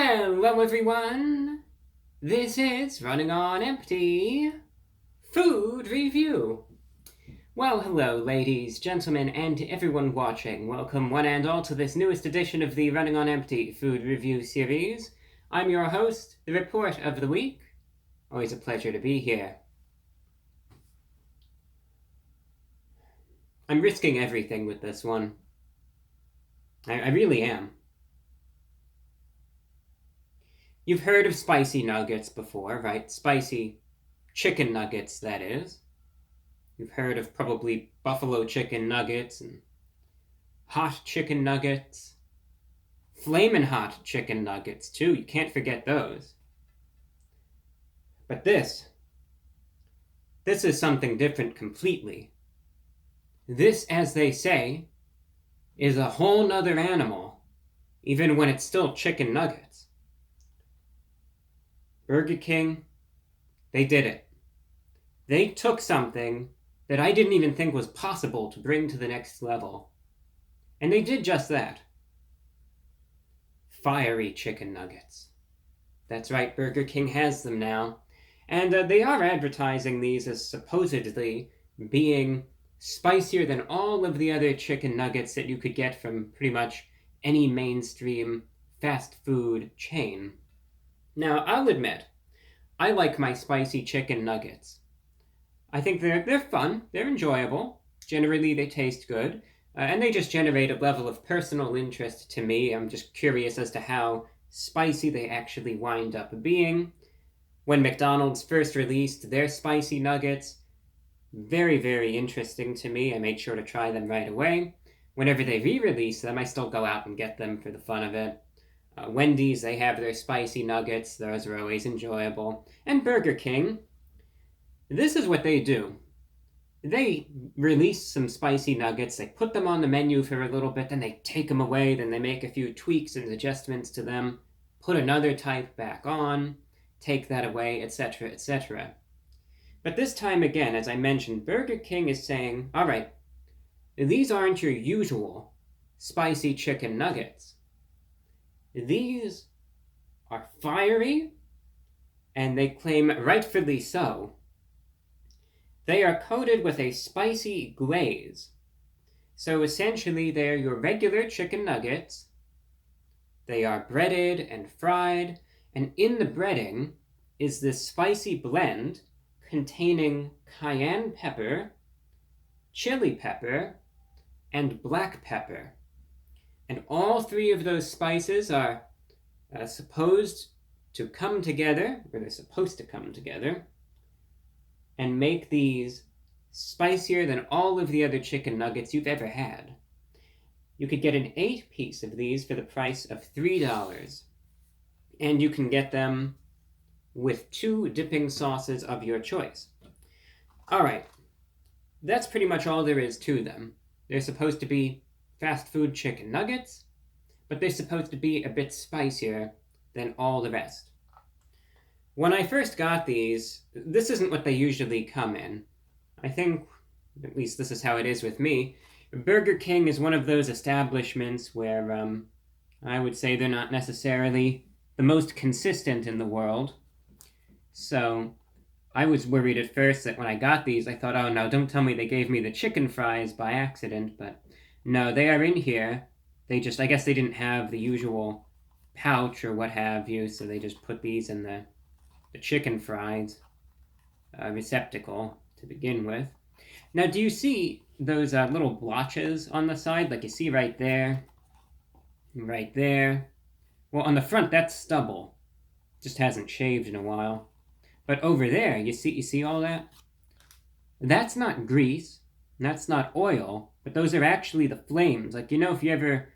Hello everyone! This is Running on Empty Food Review. Well, hello ladies, gentlemen, and everyone watching. Welcome one and all to this newest edition of the Running on Empty Food Review series. I'm your host, the Report of the Week. Always a pleasure to be here. I'm risking everything with this one. I really am. You've heard of spicy nuggets before, right? Spicy chicken nuggets, that is. You've heard of probably buffalo chicken nuggets and hot chicken nuggets. Flamin' hot chicken nuggets, too. You can't forget those. But this is something different completely. This, as they say, is a whole nother animal, even when it's still chicken nuggets. Burger King, they did it. They took something that I didn't even think was possible to bring to the next level. And they did just that. Fiery chicken nuggets. That's right, Burger King has them now. And they are advertising these as supposedly being spicier than all of the other chicken nuggets that you could get from pretty much any mainstream fast food chain. Now, I'll admit, I like my spicy chicken nuggets. I think they're fun, they're enjoyable, generally they taste good, and they just generate a level of personal interest to me. I'm just curious as to how spicy they actually wind up being. When McDonald's first released their spicy nuggets, very, very interesting to me. I made sure to try them right away. Whenever they re-release them, I still go out and get them for the fun of it. Wendy's, they have their spicy nuggets. Those are always enjoyable. And Burger King, this is what they do. They release some spicy nuggets, they put them on the menu for a little bit, then they take them away, then they make a few tweaks and adjustments to them, put another type back on, take that away, etc., etc. But this time again, as I mentioned, Burger King is saying, all right, these aren't your usual spicy chicken nuggets. These are fiery, and they claim rightfully so. They are coated with a spicy glaze. So essentially, they are your regular chicken nuggets. They are breaded and fried, and in the breading is this spicy blend containing cayenne pepper, chili pepper, and black pepper. And all three of those spices are supposed to come together, or they're supposed to come together, and make these spicier than all of the other chicken nuggets you've ever had. You could get an 8-piece of these for the price of $3, and you can get them with 2 dipping sauces of your choice. Alright, that's pretty much all there is to them. They're supposed to be fast food chicken nuggets, but they're supposed to be a bit spicier than all the rest. When I first got these, this isn't what they usually come in. I think, at least this is how it is with me, Burger King is one of those establishments where I would say they're not necessarily the most consistent in the world. So I was worried at first that when I got these, I thought, oh no, don't tell me they gave me the chicken fries by accident, but no, they are in here. I guess they didn't have the usual pouch or what have you, so they just put these in the chicken fries receptacle to begin with. Now, do you see those little blotches on the side? Like you see right there, right there. Well, on the front, that's stubble. Just hasn't shaved in a while. But over there, you see all that? That's not grease, that's not oil, but those are actually the flames. Like, you know, if you ever,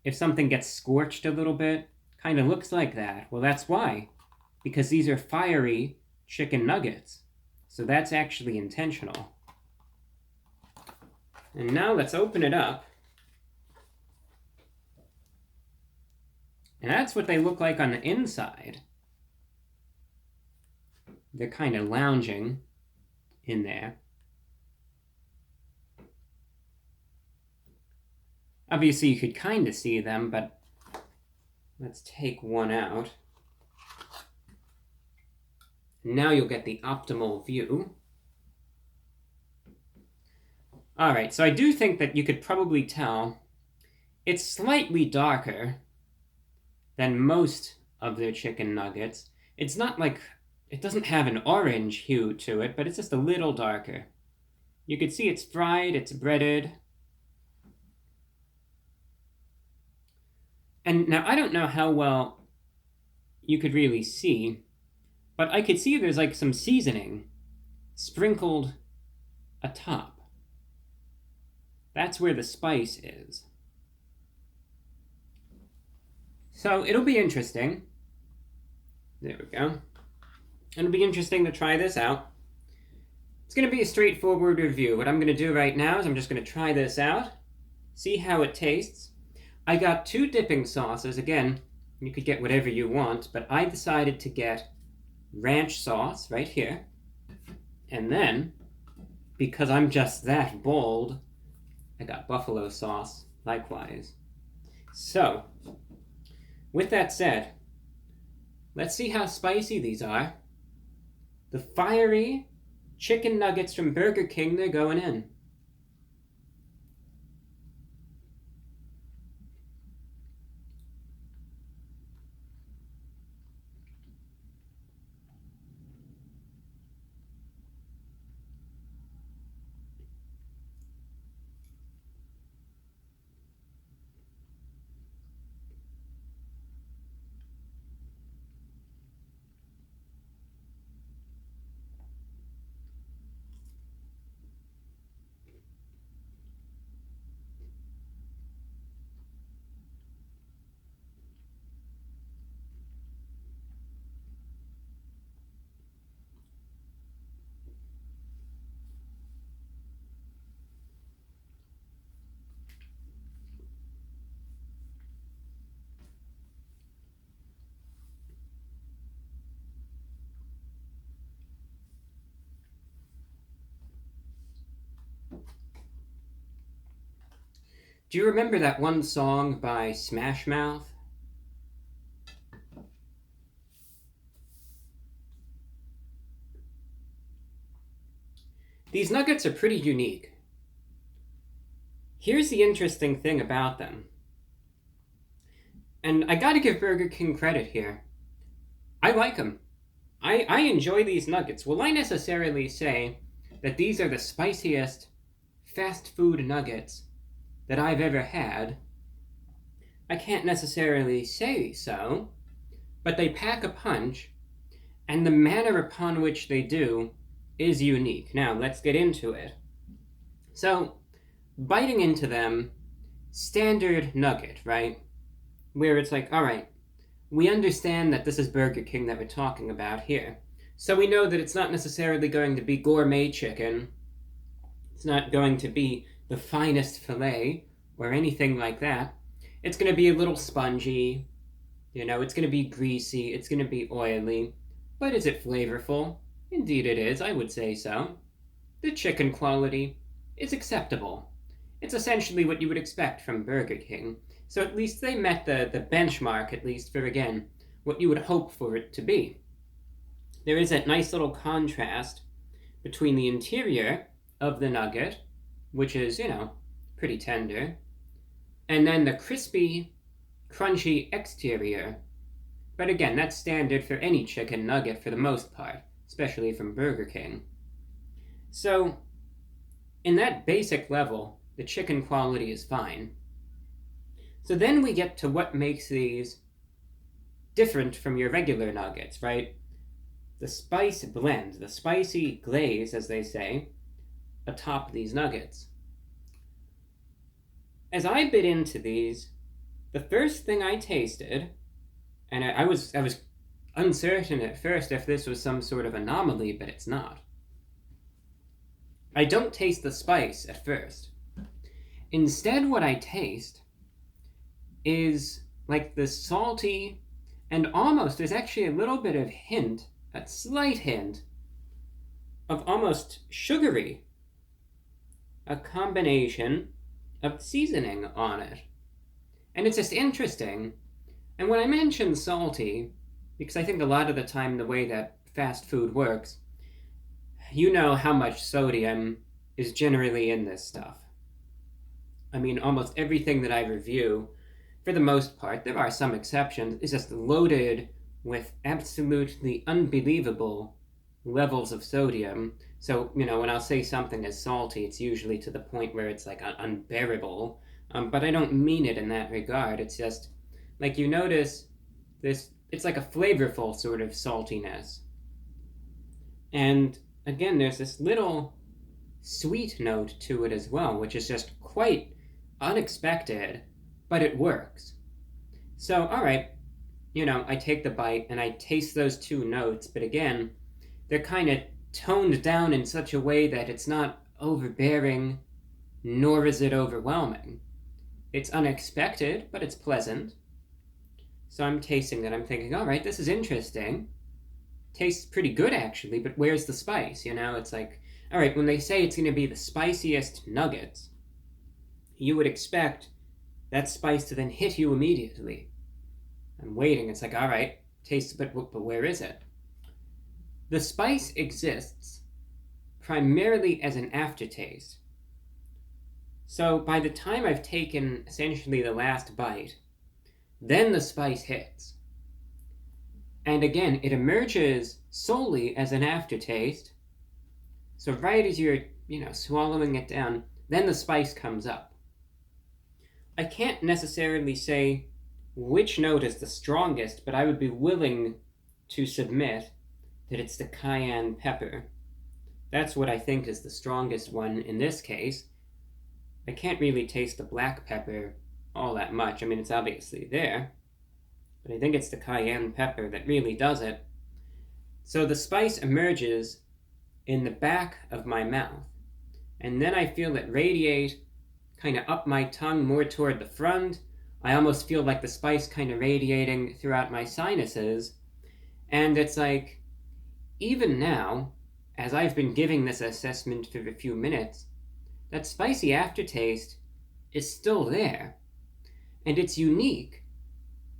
if something gets scorched a little bit, kind of looks like that. Well, that's why. Because these are fiery chicken nuggets. So that's actually intentional. And now let's open it up. And that's what they look like on the inside. They're kind of lounging in there. Obviously, you could kind of see them, but Let's take one out. Now you'll get the optimal view. Alright, so I do think that you could probably tell it's slightly darker than most of their chicken nuggets. It's not like, it doesn't have an orange hue to it, but it's just a little darker. You can see it's fried, it's breaded. And now I don't know how well you could really see, but I could see there's like some seasoning sprinkled atop. That's where the spice is. So it'll be interesting. There we go. It'll be interesting to try this out. It's going to be a straightforward review. What I'm going to do right now is I'm just going to try this out, see how it tastes. I got 2 dipping sauces. Again, you could get whatever you want, but I decided to get ranch sauce right here. And then, because I'm just that bold, I got buffalo sauce likewise. So, with that said, let's see how spicy these are. The fiery chicken nuggets from Burger King, they're going in. Do you remember that one song by Smash Mouth? These nuggets are pretty unique. Here's the interesting thing about them. And I gotta give Burger King credit here. I like them. I enjoy these nuggets. Will I necessarily say that these are the spiciest fast food nuggets that I've ever had? I can't necessarily say so, but they pack a punch, and the manner upon which they do is unique. Now, let's get into it. So, biting into them, standard nugget, right? Where it's like, all right, we understand that this is Burger King that we're talking about here. So we know that it's not necessarily going to be gourmet chicken. It's not going to be the finest filet or anything like that. It's going to be a little spongy. It's going to be greasy. It's going to be oily. But is it flavorful? Indeed it is, I would say so. The chicken quality is acceptable. It's essentially what you would expect from Burger King. So at least they met the benchmark, at least for, again, what you would hope for it to be. There is that nice little contrast between the interior of the nugget, which is, pretty tender, and then the crispy, crunchy exterior. But again, that's standard for any chicken nugget for the most part, especially from Burger King. So, in that basic level, the chicken quality is fine. So then we get to what makes these different from your regular nuggets, right? The spice blend, the spicy glaze, as they say, atop these nuggets. As I bit into these, the first thing I tasted, and I was uncertain at first if this was some sort of anomaly, but it's not. I don't taste the spice at first. Instead, what I taste is like the salty, and almost, there's actually a little bit of hint, a slight hint, of almost sugary. A combination of seasoning on it. And it's just interesting. And when I mention salty, because I think a lot of the time the way that fast food works, you know how much sodium is generally in this stuff. I mean, almost everything that I review, for the most part, there are some exceptions, is just loaded with absolutely unbelievable levels of sodium. So, when I'll say something is salty, it's usually to the point where it's like unbearable. But I don't mean it in that regard. It's just like you notice this, it's like a flavorful sort of saltiness. And again, there's this little sweet note to it as well, which is just quite unexpected, but it works. So, all right, I take the bite and I taste those two notes, but again, they're kind of toned down in such a way that it's not overbearing, nor is it overwhelming. It's unexpected, but it's pleasant. So I'm tasting that. I'm thinking, all right, this is interesting. Tastes pretty good, actually, but where's the spice? It's like, all right, when they say it's going to be the spiciest nuggets, you would expect that spice to then hit you immediately. I'm waiting. It's like, all right, taste, but where is it? The spice exists primarily as an aftertaste. So by the time I've taken essentially the last bite, then the spice hits. And again, it emerges solely as an aftertaste. So right as you're, swallowing it down, then the spice comes up. I can't necessarily say which note is the strongest, but I would be willing to submit that it's the cayenne pepper. That's what I think is the strongest one in this case. I can't really taste the black pepper all that much. I mean, it's obviously there, but I think it's the cayenne pepper that really does it. So the spice emerges in the back of my mouth, and then I feel it radiate kind of up my tongue more toward the front. I almost feel like the spice kind of radiating throughout my sinuses, and it's like, even now, as I've been giving this assessment for a few minutes, that spicy aftertaste is still there. And it's unique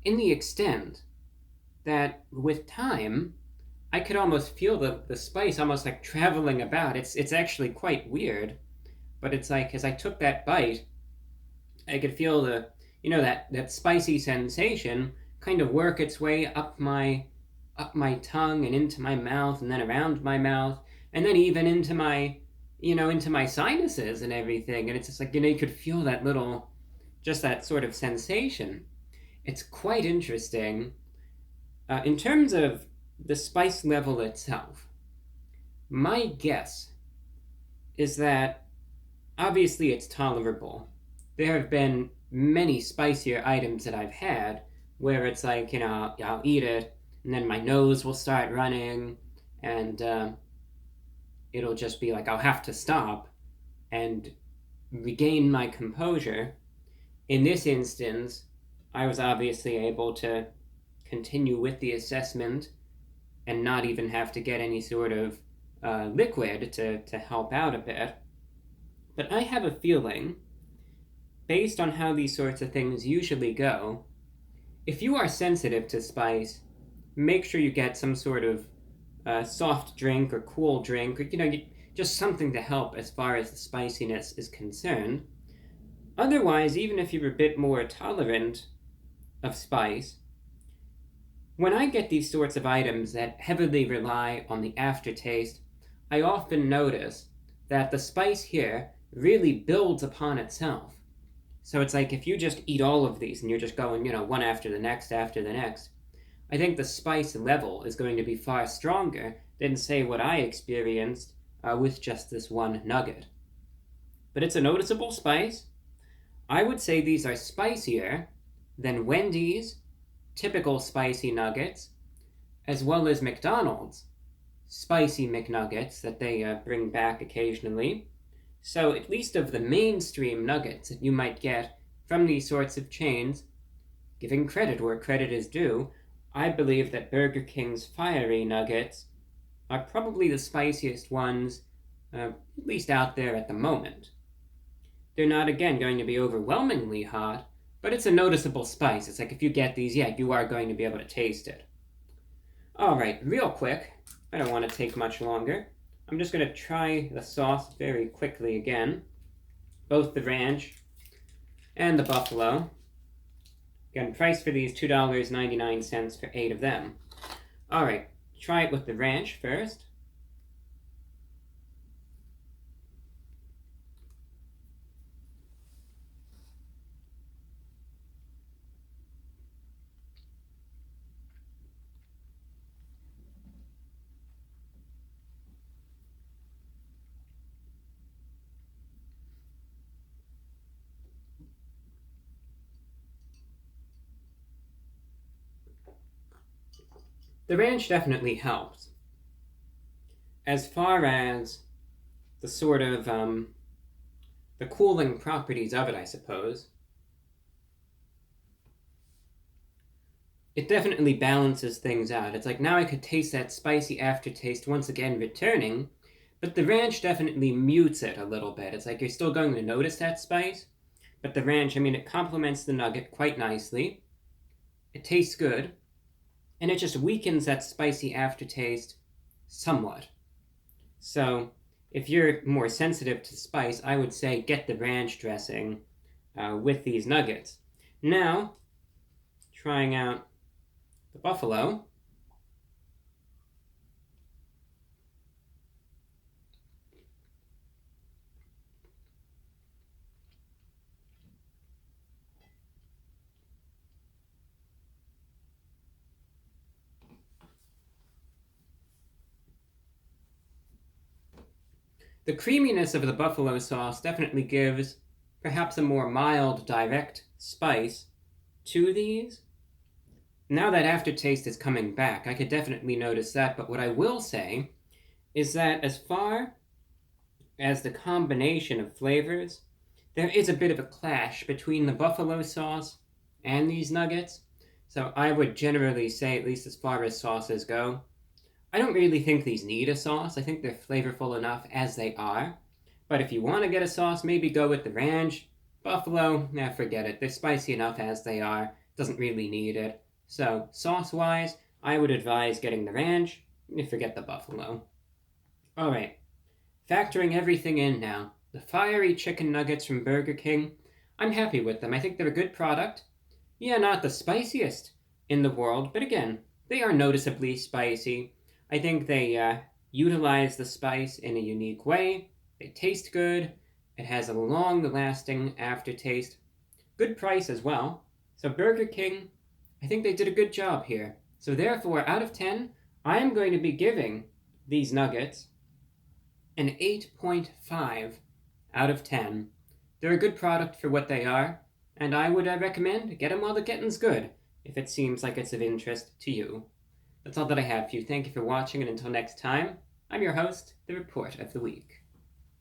in the extent that with time, I could almost feel the spice almost like traveling about. It's actually quite weird, but it's like as I took that bite, I could feel that spicy sensation kind of work its way up my tongue and into my mouth and then around my mouth and then even into my sinuses and everything. And it's just like, you could feel that little, just that sort of sensation. It's quite interesting. In terms of the spice level itself, my guess is that obviously it's tolerable. There have been many spicier items that I've had where it's like, I'll eat it and then my nose will start running and it'll just be like I'll have to stop and regain my composure. In this instance, I was obviously able to continue with the assessment and not even have to get any sort of liquid to help out a bit. But I have a feeling, based on how these sorts of things usually go, if you are sensitive to spice, make sure you get some sort of soft drink or cool drink, or just something to help as far as the spiciness is concerned. Otherwise, even if you're a bit more tolerant of spice, when I get these sorts of items that heavily rely on the aftertaste, I often notice that the spice here really builds upon itself. So it's like if you just eat all of these and you're just going, one after the next, I think the spice level is going to be far stronger than, say, what I experienced with just this one nugget. But it's a noticeable spice. I would say these are spicier than Wendy's typical spicy nuggets, as well as McDonald's spicy McNuggets that they bring back occasionally. So at least of the mainstream nuggets that you might get from these sorts of chains, giving credit where credit is due, I believe that Burger King's fiery nuggets are probably the spiciest ones, at least out there at the moment. They're not, again, going to be overwhelmingly hot, but it's a noticeable spice. It's like if you get these, yeah, you are going to be able to taste it. Alright, real quick, I don't want to take much longer. I'm just going to try the sauce very quickly again. Both the ranch and the buffalo. Again, price for these $2.99 for 8 of them. Alright, try it with the ranch first. The ranch definitely helps. As far as the sort of, the cooling properties of it, I suppose, it definitely balances things out. It's like now I could taste that spicy aftertaste once again returning, but the ranch definitely mutes it a little bit. It's like you're still going to notice that spice, but the ranch, I mean, it complements the nugget quite nicely. It tastes good, and it just weakens that spicy aftertaste somewhat. So if you're more sensitive to spice, I would say get the ranch dressing with these nuggets. Now, trying out the buffalo. The creaminess of the buffalo sauce definitely gives perhaps a more mild, direct spice to these. Now that aftertaste is coming back, I could definitely notice that, but what I will say is that as far as the combination of flavors, there is a bit of a clash between the buffalo sauce and these nuggets. So I would generally say, at least as far as sauces go, I don't really think these need a sauce. I think they're flavorful enough as they are. But if you want to get a sauce, maybe go with the ranch. Buffalo, forget it. They're spicy enough as they are. Doesn't really need it. So sauce-wise, I would advise getting the ranch. Forget the buffalo. Alright, factoring everything in now. The fiery chicken nuggets from Burger King, I'm happy with them. I think they're a good product. Yeah, not the spiciest in the world, but again, they are noticeably spicy. I think they utilize the spice in a unique way. They taste good. It has a long-lasting aftertaste. Good price as well. So Burger King, I think they did a good job here. So therefore, out of 10, I am going to be giving these nuggets an 8.5 out of 10. They're a good product for what they are, and I would recommend get them while the getting's good, if it seems like it's of interest to you. That's all that I have for you. Thank you for watching, and until next time, I'm your host, The Report of the Week.